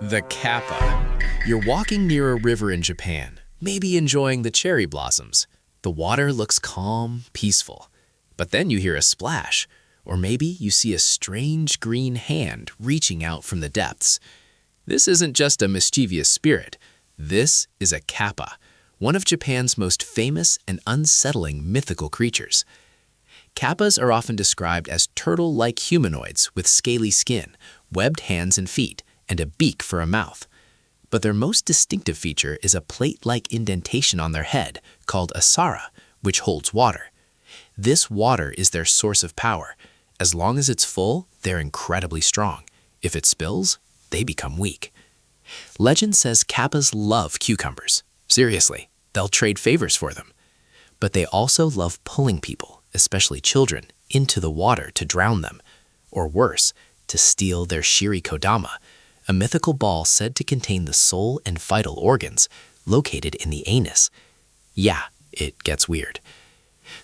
The Kappa. You're walking near a river in Japan, maybe enjoying the cherry blossoms. The water looks calm, peaceful. But then you hear a splash, or maybe you see a strange green hand reaching out from the depths. This isn't just a mischievous spirit. This is a Kappa, one of Japan's most famous and unsettling mythical creatures. Kappas are often described as turtle-like humanoids with scaly skin, webbed hands and feet, and a beak for a mouth. But their most distinctive feature is a plate-like indentation on their head called a sara, which holds water. This water is their source of power. As long as it's full, they're incredibly strong. If it spills, they become weak. Legend says Kappas love cucumbers. Seriously, they'll trade favors for them. But they also love pulling people, especially children, into the water to drown them. Or worse, to steal their shirikodama, a mythical ball said to contain the soul and vital organs, located in the anus. Yeah, it gets weird.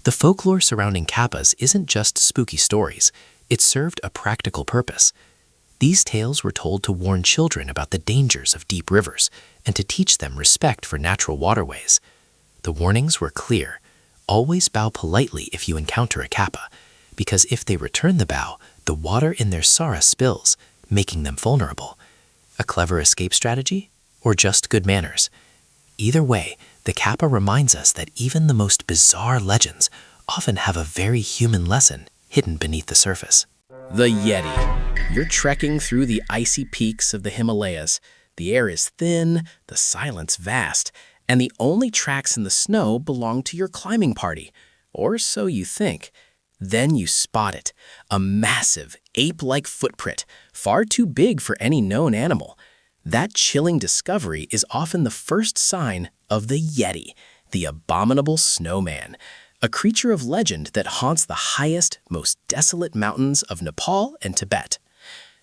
The folklore surrounding Kappas isn't just spooky stories. It served a practical purpose. These tales were told to warn children about the dangers of deep rivers and to teach them respect for natural waterways. The warnings were clear. Always bow politely if you encounter a Kappa, because if they return the bow, the water in their sara spills, making them vulnerable. A clever escape strategy? Or just good manners? Either way, the Kappa reminds us that even the most bizarre legends often have a very human lesson hidden beneath the surface. The Yeti. You're trekking through the icy peaks of the Himalayas. The air is thin, the silence vast, and the only tracks in the snow belong to your climbing party. Or so you think. Then you spot it, a massive, ape-like footprint, far too big for any known animal. That chilling discovery is often the first sign of the Yeti, the abominable snowman, a creature of legend that haunts the highest, most desolate mountains of Nepal and Tibet.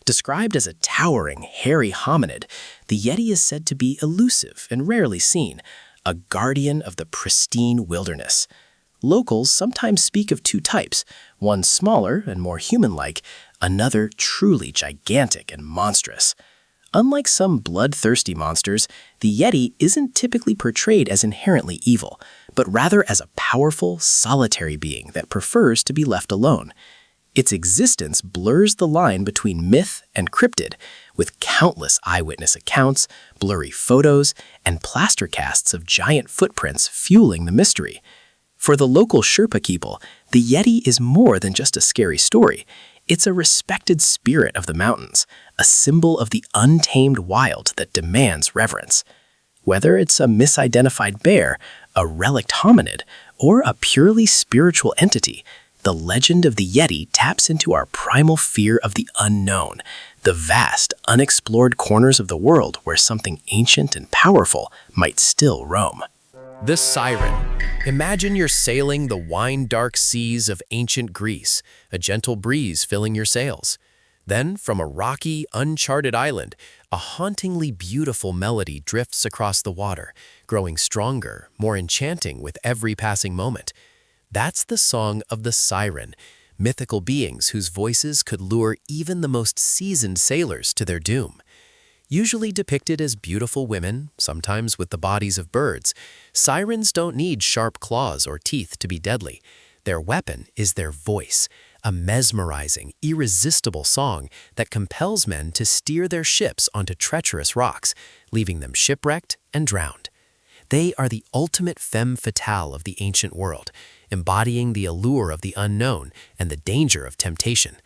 Described as a towering, hairy hominid, the Yeti is said to be elusive and rarely seen, a guardian of the pristine wilderness. Locals sometimes speak of two types, one smaller and more human-like, another truly gigantic and monstrous. Unlike some bloodthirsty monsters, the Yeti isn't typically portrayed as inherently evil, but rather as a powerful, solitary being that prefers to be left alone. Its existence blurs the line between myth and cryptid, with countless eyewitness accounts, blurry photos, and plaster casts of giant footprints fueling the mystery. For the local Sherpa people, the Yeti is more than just a scary story. It's a respected spirit of the mountains, a symbol of the untamed wild that demands reverence. Whether it's a misidentified bear, a relict hominid, or a purely spiritual entity, the legend of the Yeti taps into our primal fear of the unknown, the vast, unexplored corners of the world where something ancient and powerful might still roam. The Siren. Imagine you're sailing the wine-dark seas of ancient Greece, a gentle breeze filling your sails. Then, from a rocky, uncharted island, a hauntingly beautiful melody drifts across the water, growing stronger, more enchanting with every passing moment. That's the song of the Siren, mythical beings whose voices could lure even the most seasoned sailors to their doom. Usually depicted as beautiful women, sometimes with the bodies of birds, sirens don't need sharp claws or teeth to be deadly. Their weapon is their voice, a mesmerizing, irresistible song that compels men to steer their ships onto treacherous rocks, leaving them shipwrecked and drowned. They are the ultimate femme fatale of the ancient world, embodying the allure of the unknown and the danger of temptation.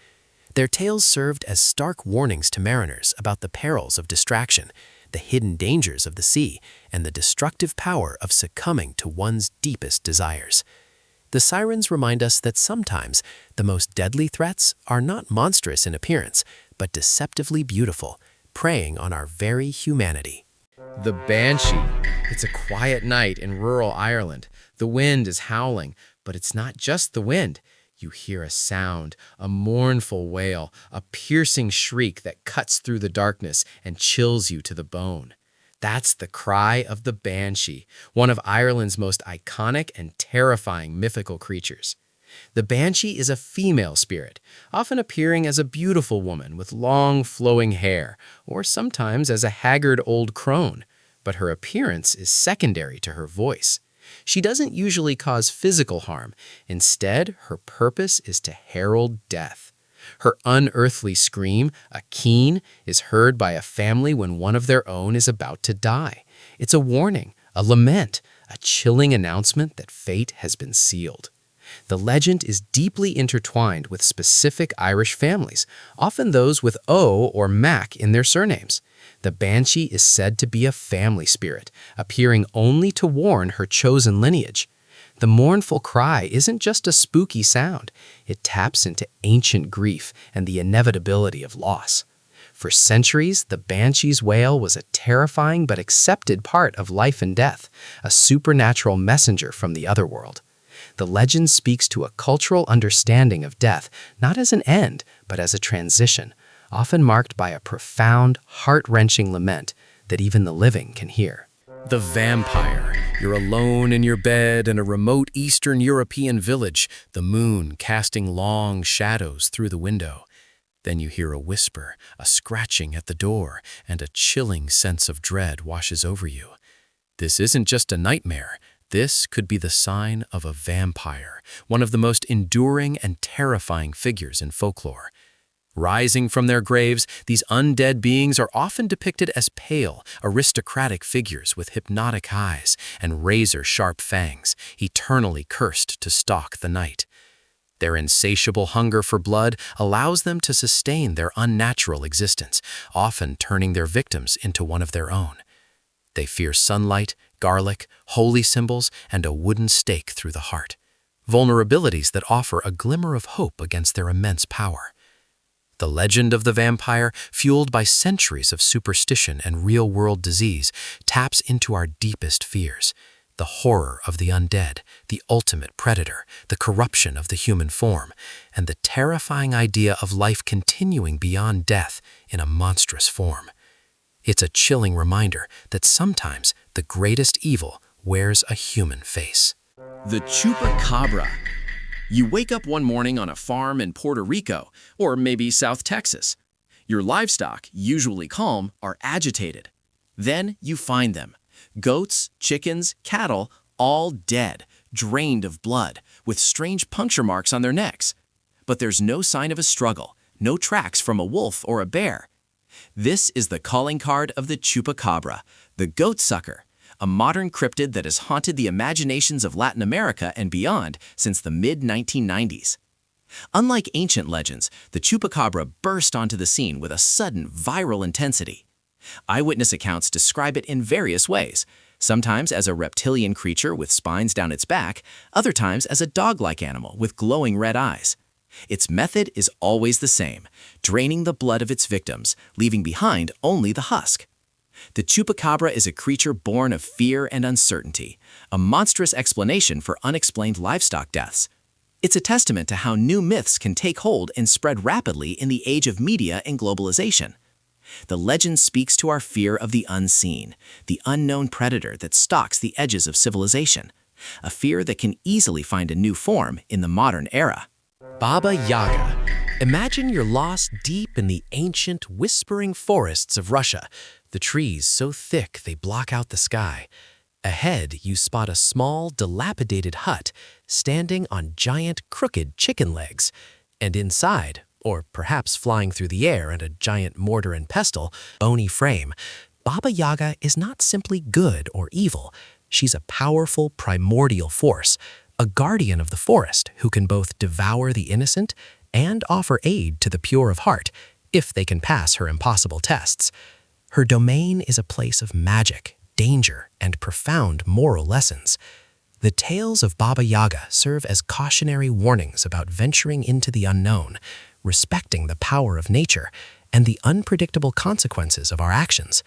Their tales served as stark warnings to mariners about the perils of distraction, the hidden dangers of the sea, and the destructive power of succumbing to one's deepest desires. The sirens remind us that sometimes the most deadly threats are not monstrous in appearance, but deceptively beautiful, preying on our very humanity. The Banshee. It's a quiet night in rural Ireland. The wind is howling, but it's not just the wind. You hear a sound, a mournful wail, a piercing shriek that cuts through the darkness and chills you to the bone. That's the cry of the Banshee, one of Ireland's most iconic and terrifying mythical creatures. The banshee is a female spirit, often appearing as a beautiful woman with long flowing hair, or sometimes as a haggard old crone, but her appearance is secondary to her voice. She doesn't usually cause physical harm. Instead, her purpose is to herald death. Her unearthly scream, a keen, is heard by a family when one of their own is about to die. It's a warning, a lament, a chilling announcement that fate has been sealed. The legend is deeply intertwined with specific Irish families, often those with O or Mac in their surnames. The banshee is said to be a family spirit, appearing only to warn her chosen lineage. The mournful cry isn't just a spooky sound. It taps into ancient grief and the inevitability of loss. For centuries, the banshee's wail was a terrifying but accepted part of life and death, a supernatural messenger from the otherworld. The legend speaks to a cultural understanding of death, not as an end, but as a transition, often marked by a profound, heart-wrenching lament that even the living can hear. The vampire. You're alone in your bed in a remote Eastern European village, the moon casting long shadows through the window. Then you hear a whisper, a scratching at the door, and a chilling sense of dread washes over you. This isn't just a nightmare. This could be the sign of a vampire, one of the most enduring and terrifying figures in folklore. Rising from their graves, these undead beings are often depicted as pale, aristocratic figures with hypnotic eyes and razor-sharp fangs, eternally cursed to stalk the night. Their insatiable hunger for blood allows them to sustain their unnatural existence, often turning their victims into one of their own. They fear sunlight, garlic, holy symbols, and a wooden stake through the heart, vulnerabilities that offer a glimmer of hope against their immense power. The legend of the vampire, fueled by centuries of superstition and real-world disease, taps into our deepest fears. The horror of the undead, the ultimate predator, the corruption of the human form, and the terrifying idea of life continuing beyond death in a monstrous form. It's a chilling reminder that sometimes the greatest evil wears a human face. The chupacabra. You wake up one morning on a farm in Puerto Rico, or maybe South Texas. Your livestock, usually calm, are agitated. Then you find them. Goats, chickens, cattle, all dead, drained of blood, with strange puncture marks on their necks. But there's no sign of a struggle, no tracks from a wolf or a bear. This is the calling card of the chupacabra, the goat sucker, a modern cryptid that has haunted the imaginations of Latin America and beyond since the mid-1990s. Unlike ancient legends, the chupacabra burst onto the scene with a sudden viral intensity. Eyewitness accounts describe it in various ways, sometimes as a reptilian creature with spines down its back, other times as a dog-like animal with glowing red eyes. Its method is always the same, draining the blood of its victims, leaving behind only the husk. The chupacabra is a creature born of fear and uncertainty, a monstrous explanation for unexplained livestock deaths. It's a testament to how new myths can take hold and spread rapidly in the age of media and globalization. The legend speaks to our fear of the unseen, the unknown predator that stalks the edges of civilization, a fear that can easily find a new form in the modern era. Baba Yaga. Imagine you're lost deep in the ancient, whispering forests of Russia, the trees so thick they block out the sky. Ahead, you spot a small, dilapidated hut standing on giant, crooked chicken legs, and inside, or perhaps flying through the air in a giant mortar and pestle, bony frame, Baba Yaga is not simply good or evil. She's a powerful, primordial force, a guardian of the forest who can both devour the innocent and offer aid to the pure of heart, if they can pass her impossible tests. Her domain is a place of magic, danger, and profound moral lessons. The tales of Baba Yaga serve as cautionary warnings about venturing into the unknown, respecting the power of nature, and the unpredictable consequences of our actions.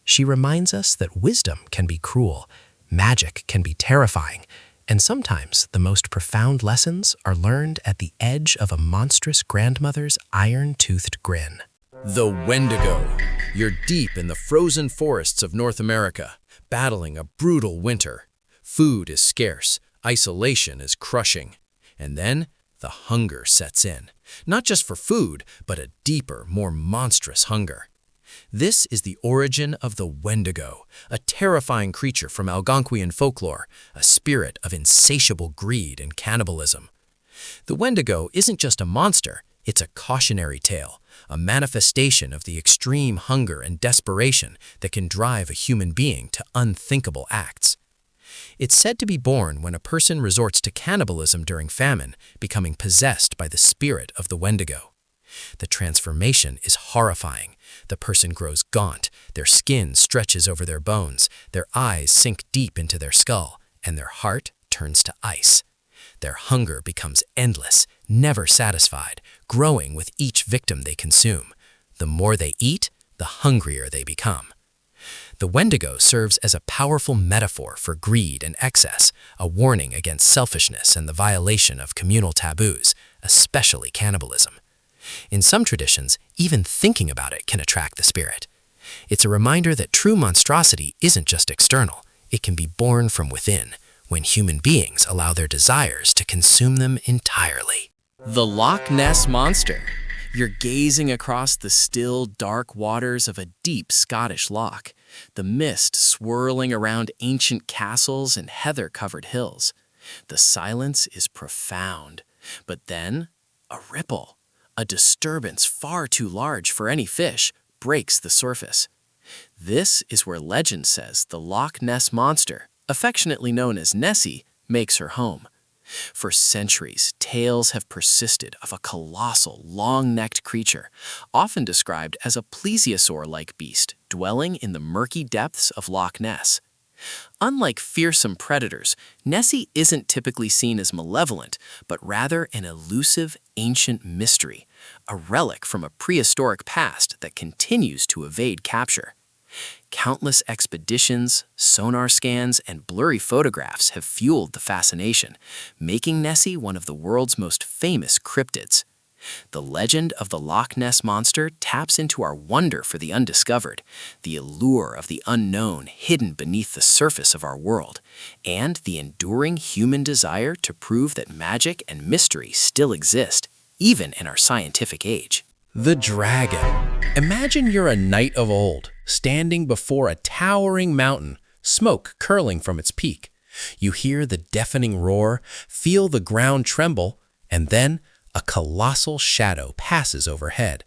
She reminds us that wisdom can be cruel, magic can be terrifying, and sometimes the most profound lessons are learned at the edge of a monstrous grandmother's iron-toothed grin. The Wendigo. You're deep in the frozen forests of North America, battling a brutal winter. Food is scarce, isolation is crushing. And then the hunger sets in, not just for food, but a deeper, more monstrous hunger. This is the origin of the Wendigo, a terrifying creature from Algonquian folklore, a spirit of insatiable greed and cannibalism. The Wendigo isn't just a monster, it's a cautionary tale, a manifestation of the extreme hunger and desperation that can drive a human being to unthinkable acts. It's said to be born when a person resorts to cannibalism during famine, becoming possessed by the spirit of the Wendigo. The transformation is horrifying. The person grows gaunt, their skin stretches over their bones, their eyes sink deep into their skull, and their heart turns to ice. Their hunger becomes endless, never satisfied, growing with each victim they consume. The more they eat, the hungrier they become. The Wendigo serves as a powerful metaphor for greed and excess, a warning against selfishness and the violation of communal taboos, especially cannibalism. In some traditions, even thinking about it can attract the spirit. It's a reminder that true monstrosity isn't just external, it can be born from within, when human beings allow their desires to consume them entirely. The Loch Ness Monster. You're gazing across the still, dark waters of a deep Scottish loch, the mist swirling around ancient castles and heather-covered hills. The silence is profound, but then a ripple, a disturbance far too large for any fish, breaks the surface. This is where legend says the Loch Ness Monster, affectionately known as Nessie, makes her home. For centuries, tales have persisted of a colossal, long-necked creature, often described as a plesiosaur-like beast dwelling in the murky depths of Loch Ness. Unlike fearsome predators, Nessie isn't typically seen as malevolent, but rather an elusive, ancient mystery, a relic from a prehistoric past that continues to evade capture. Countless expeditions, sonar scans, and blurry photographs have fueled the fascination, making Nessie one of the world's most famous cryptids. The legend of the Loch Ness Monster taps into our wonder for the undiscovered, the allure of the unknown hidden beneath the surface of our world, and the enduring human desire to prove that magic and mystery still exist, even in our scientific age. The dragon. Imagine you're a knight of old, standing before a towering mountain, smoke curling from its peak. You hear the deafening roar, feel the ground tremble, and then a colossal shadow passes overhead.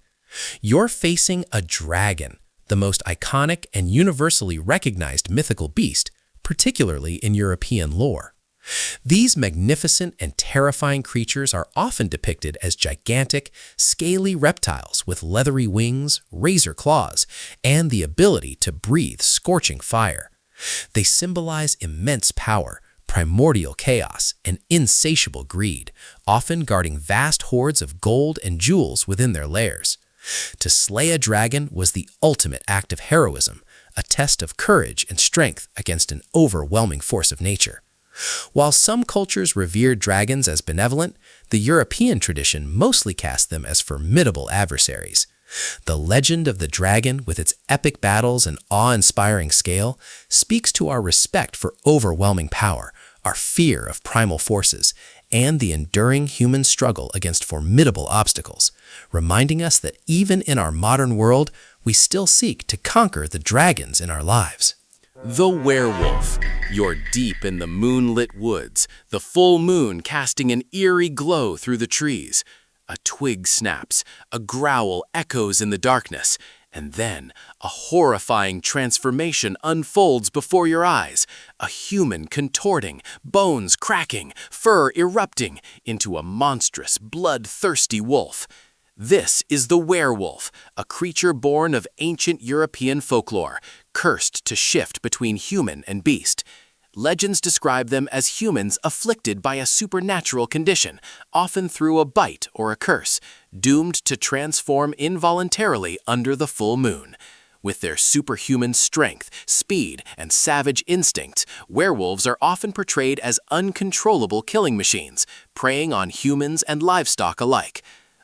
You're facing a dragon, the most iconic and universally recognized mythical beast, particularly in European lore. These magnificent and terrifying creatures are often depicted as gigantic, scaly reptiles with leathery wings, razor claws, and the ability to breathe scorching fire. They symbolize immense power, primordial chaos, and insatiable greed, often guarding vast hoards of gold and jewels within their lairs. To slay a dragon was the ultimate act of heroism, a test of courage and strength against an overwhelming force of nature. While some cultures revered dragons as benevolent, the European tradition mostly cast them as formidable adversaries. The legend of the dragon, with its epic battles and awe-inspiring scale, speaks to our respect for overwhelming power, our fear of primal forces, and the enduring human struggle against formidable obstacles, reminding us that even in our modern world, we still seek to conquer the dragons in our lives. The werewolf. You're deep in the moonlit woods, the full moon casting an eerie glow through the trees. A twig snaps, a growl echoes in the darkness, and then a horrifying transformation unfolds before your eyes. A human contorting, bones cracking, fur erupting into a monstrous, bloodthirsty wolf. This is the werewolf, a creature born of ancient European folklore, cursed to shift between human and beast. Legends describe them as humans afflicted by a supernatural condition, often through a bite or a curse, doomed to transform involuntarily under the full moon. With their superhuman strength, speed, and savage instincts, werewolves are often portrayed as uncontrollable killing machines, preying on humans and livestock alike.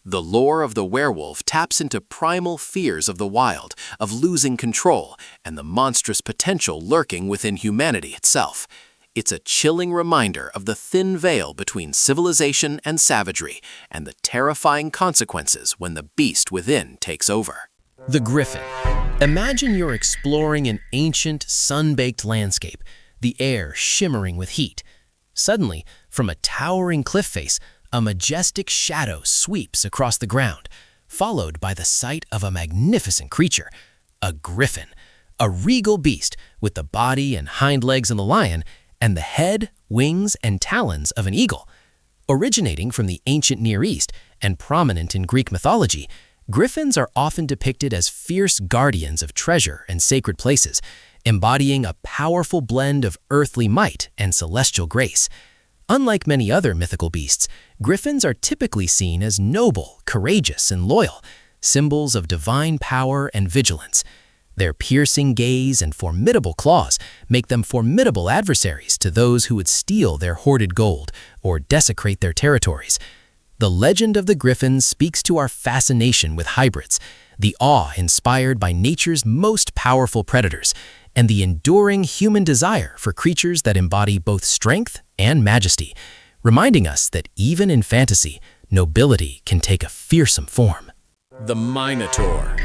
The lore of the werewolf taps into primal fears of the wild, of losing control, and the monstrous potential lurking within humanity itself. It's a chilling reminder of the thin veil between civilization and savagery and the terrifying consequences when the beast within takes over. The griffin. Imagine you're exploring an ancient, sun-baked landscape, the air shimmering with heat. Suddenly, from a towering cliff face, a majestic shadow sweeps across the ground, followed by the sight of a magnificent creature, a griffin, a regal beast with the body and hind legs of the lion and the head, wings, and talons of an eagle. Originating from the ancient Near East and prominent in Greek mythology, griffins are often depicted as fierce guardians of treasure and sacred places, embodying a powerful blend of earthly might and celestial grace. Unlike many other mythical beasts, griffins are typically seen as noble, courageous, and loyal, symbols of divine power and vigilance. Their piercing gaze and formidable claws make them formidable adversaries to those who would steal their hoarded gold or desecrate their territories. The legend of the griffin speaks to our fascination with hybrids, the awe inspired by nature's most powerful predators, and the enduring human desire for creatures that embody both strength and majesty, reminding us that even in fantasy, nobility can take a fearsome form. The Minotaur.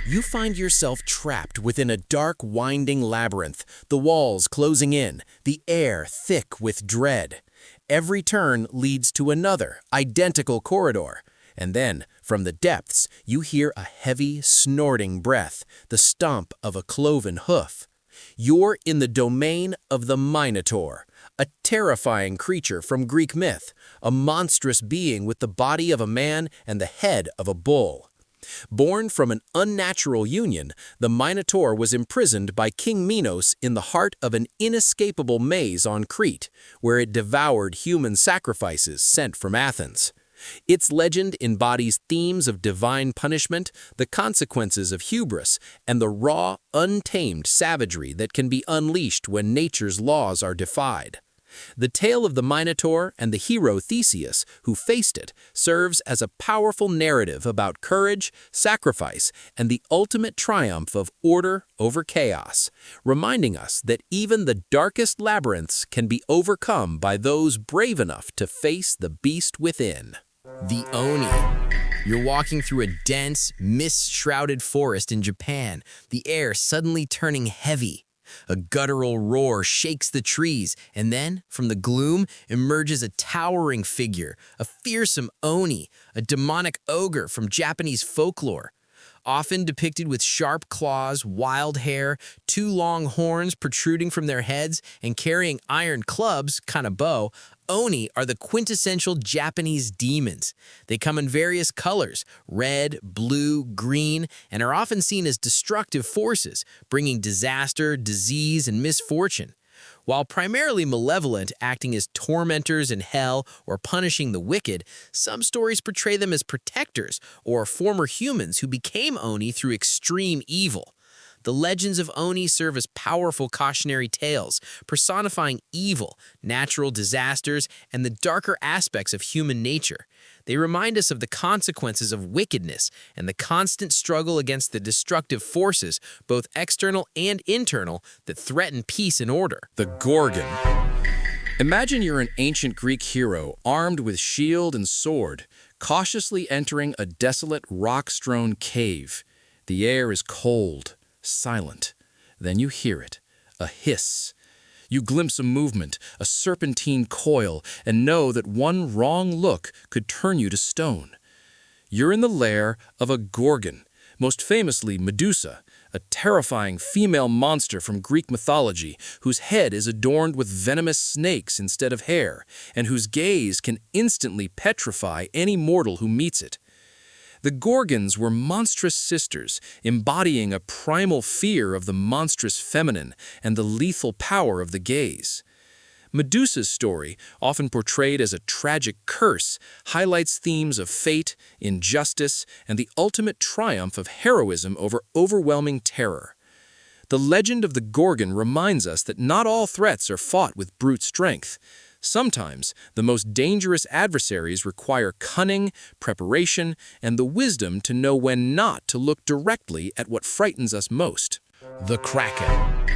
You find yourself trapped within a dark, winding labyrinth, the walls closing in, the air thick with dread. Every turn leads to another, identical corridor. And then, from the depths, you hear a heavy, snorting breath, the stomp of a cloven hoof. You're in the domain of the Minotaur, a terrifying creature from Greek myth, a monstrous being with the body of a man and the head of a bull. Born from an unnatural union, the Minotaur was imprisoned by King Minos in the heart of an inescapable maze on Crete, where it devoured human sacrifices sent from Athens. Its legend embodies themes of divine punishment, the consequences of hubris, and the raw, untamed savagery that can be unleashed when nature's laws are defied. The tale of the Minotaur and the hero Theseus, who faced it, serves as a powerful narrative about courage, sacrifice, and the ultimate triumph of order over chaos, reminding us that even the darkest labyrinths can be overcome by those brave enough to face the beast within. The Oni. You're walking through a dense, mist-shrouded forest in Japan, the air suddenly turning heavy. A guttural roar shakes the trees, and then, from the gloom, emerges a towering figure, a fearsome Oni, a demonic ogre from Japanese folklore. Often depicted with sharp claws, wild hair, two long horns protruding from their heads, and carrying iron clubs, kanabo, Oni are the quintessential Japanese demons. They come in various colors, red, blue, green, and are often seen as destructive forces, bringing disaster, disease, and misfortune. While primarily malevolent, acting as tormentors in hell or punishing the wicked, some stories portray them as protectors or former humans who became Oni through extreme evil. The legends of Oni serve as powerful cautionary tales, personifying evil, natural disasters, and the darker aspects of human nature. They remind us of the consequences of wickedness and the constant struggle against the destructive forces, both external and internal, that threaten peace and order. The Gorgon. Imagine you're an ancient Greek hero, armed with shield and sword, cautiously entering a desolate, rock-strewn cave. The air is cold, silent. Then you hear it, a hiss. You glimpse a movement, a serpentine coil, and know that one wrong look could turn you to stone. You're in the lair of a Gorgon, most famously Medusa, a terrifying female monster from Greek mythology whose head is adorned with venomous snakes instead of hair, and whose gaze can instantly petrify any mortal who meets it. The Gorgons were monstrous sisters, embodying a primal fear of the monstrous feminine and the lethal power of the gaze. Medusa's story, often portrayed as a tragic curse, highlights themes of fate, injustice, and the ultimate triumph of heroism over overwhelming terror. The legend of the Gorgon reminds us that not all threats are fought with brute strength. Sometimes, the most dangerous adversaries require cunning, preparation, and the wisdom to know when not to look directly at what frightens us most. The Kraken.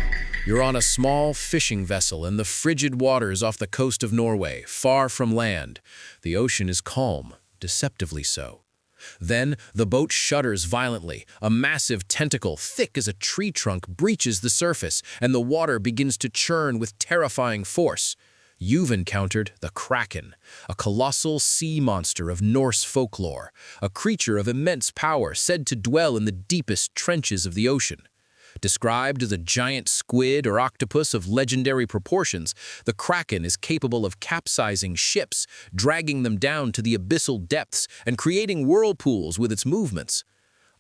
You're on a small fishing vessel in the frigid waters off the coast of Norway, far from land. The ocean is calm, deceptively so. Then the boat shudders violently. A massive tentacle, thick as a tree trunk, breaches the surface, and the water begins to churn with terrifying force. You've encountered the Kraken, a colossal sea monster of Norse folklore, a creature of immense power said to dwell in the deepest trenches of the ocean. Described as a giant squid or octopus of legendary proportions, the Kraken is capable of capsizing ships, dragging them down to the abyssal depths, and creating whirlpools with its movements.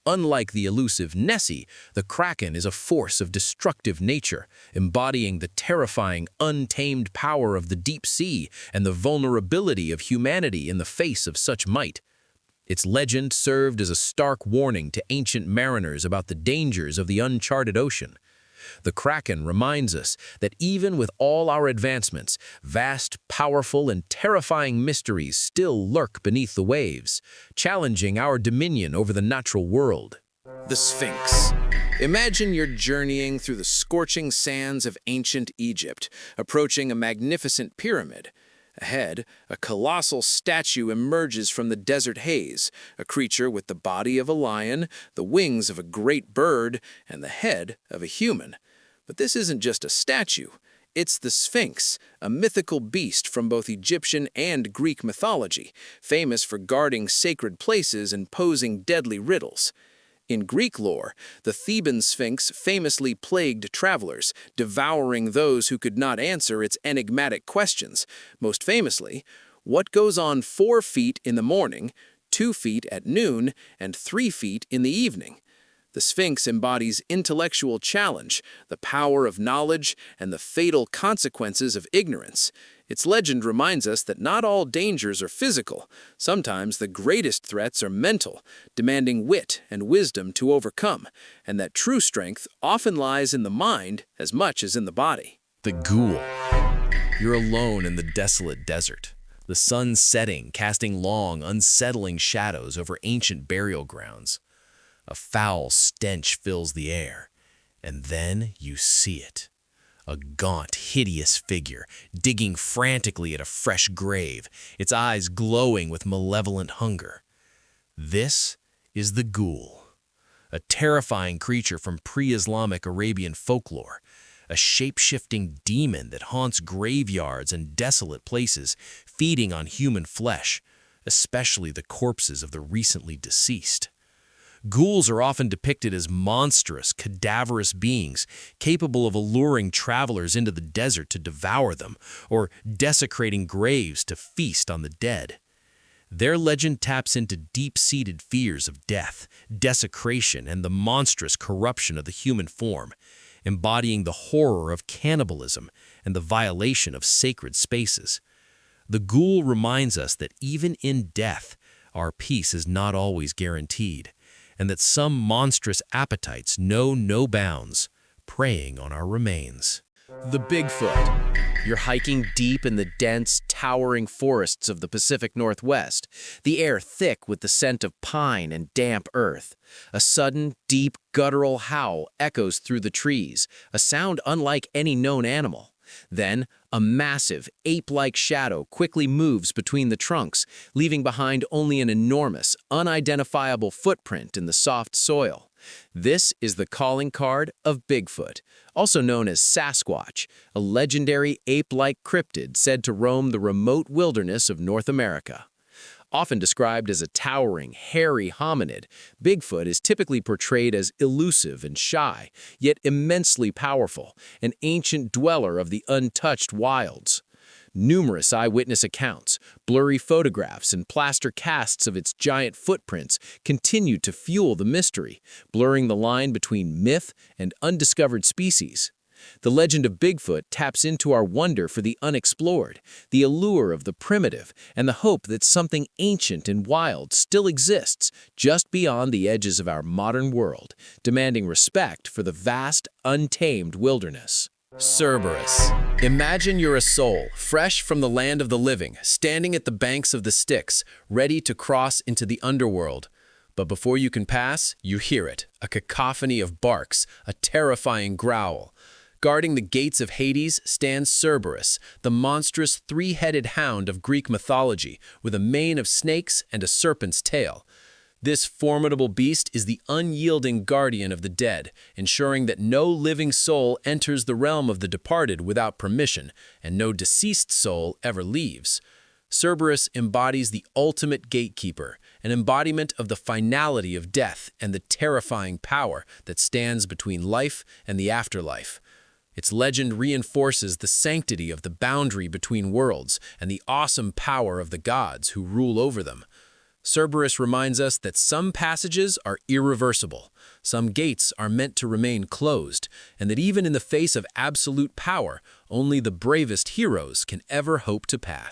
Unlike the elusive Nessie, the Kraken is a force of destructive nature, embodying the terrifying, untamed power of the deep sea and the vulnerability of humanity in the face of such might. Its legend served as a stark warning to ancient mariners about the dangers of the uncharted ocean. The Kraken reminds us that even with all our advancements, vast, powerful, and terrifying mysteries still lurk beneath the waves, challenging our dominion over the natural world. The Sphinx. Imagine you're journeying through the scorching sands of ancient Egypt, approaching a magnificent pyramid. Ahead, a colossal statue emerges from the desert haze, a creature with the body of a lion, the wings of a great bird, and the head of a human. But this isn't just a statue. It's the Sphinx, a mythical beast from both Egyptian and Greek mythology, famous for guarding sacred places and posing deadly riddles. In Greek lore, the Theban Sphinx famously plagued travelers, devouring those who could not answer its enigmatic questions. Most famously, what goes on 4 feet in the morning, 2 feet at noon, and 3 feet in the evening? The Sphinx embodies intellectual challenge, the power of knowledge, and the fatal consequences of ignorance. Its legend reminds us that not all dangers are physical. Sometimes the greatest threats are mental, demanding wit and wisdom to overcome, and that true strength often lies in the mind as much as in the body. The Ghoul. You're alone in the desolate desert. The sun setting, casting long, unsettling shadows over ancient burial grounds. A foul stench fills the air, and then you see it. A gaunt, hideous figure, digging frantically at a fresh grave, its eyes glowing with malevolent hunger. This is the Ghoul, a terrifying creature from pre-Islamic Arabian folklore, a shape-shifting demon that haunts graveyards and desolate places, feeding on human flesh, especially the corpses of the recently deceased. Ghouls are often depicted as monstrous, cadaverous beings, capable of alluring travelers into the desert to devour them, or desecrating graves to feast on the dead. Their legend taps into deep-seated fears of death, desecration, and the monstrous corruption of the human form, embodying the horror of cannibalism and the violation of sacred spaces. The Ghoul reminds us that even in death, our peace is not always guaranteed, and that some monstrous appetites know no bounds, preying on our remains. The Bigfoot. You're hiking deep in the dense, towering forests of the Pacific Northwest, the air thick with the scent of pine and damp earth. A sudden, deep, guttural howl echoes through the trees, a sound unlike any known animal. Then, a massive, ape-like shadow quickly moves between the trunks, leaving behind only an enormous, unidentifiable footprint in the soft soil. This is the calling card of Bigfoot, also known as Sasquatch, a legendary ape-like cryptid said to roam the remote wilderness of North America. Often described as a towering, hairy hominid, Bigfoot is typically portrayed as elusive and shy, yet immensely powerful, an ancient dweller of the untouched wilds. Numerous eyewitness accounts, blurry photographs, and plaster casts of its giant footprints continue to fuel the mystery, blurring the line between myth and undiscovered species. The legend of Bigfoot taps into our wonder for the unexplored, the allure of the primitive, and the hope that something ancient and wild still exists just beyond the edges of our modern world, demanding respect for the vast, untamed wilderness. Cerberus. Imagine you're a soul, fresh from the land of the living, standing at the banks of the Styx, ready to cross into the underworld. But before you can pass, you hear it, a cacophony of barks, a terrifying growl. Guarding the gates of Hades stands Cerberus, the monstrous three-headed hound of Greek mythology, with a mane of snakes and a serpent's tail. This formidable beast is the unyielding guardian of the dead, ensuring that no living soul enters the realm of the departed without permission, and no deceased soul ever leaves. Cerberus embodies the ultimate gatekeeper, an embodiment of the finality of death and the terrifying power that stands between life and the afterlife. Its legend reinforces the sanctity of the boundary between worlds and the awesome power of the gods who rule over them. Cerberus reminds us that some passages are irreversible, some gates are meant to remain closed, and that even in the face of absolute power, only the bravest heroes can ever hope to pass.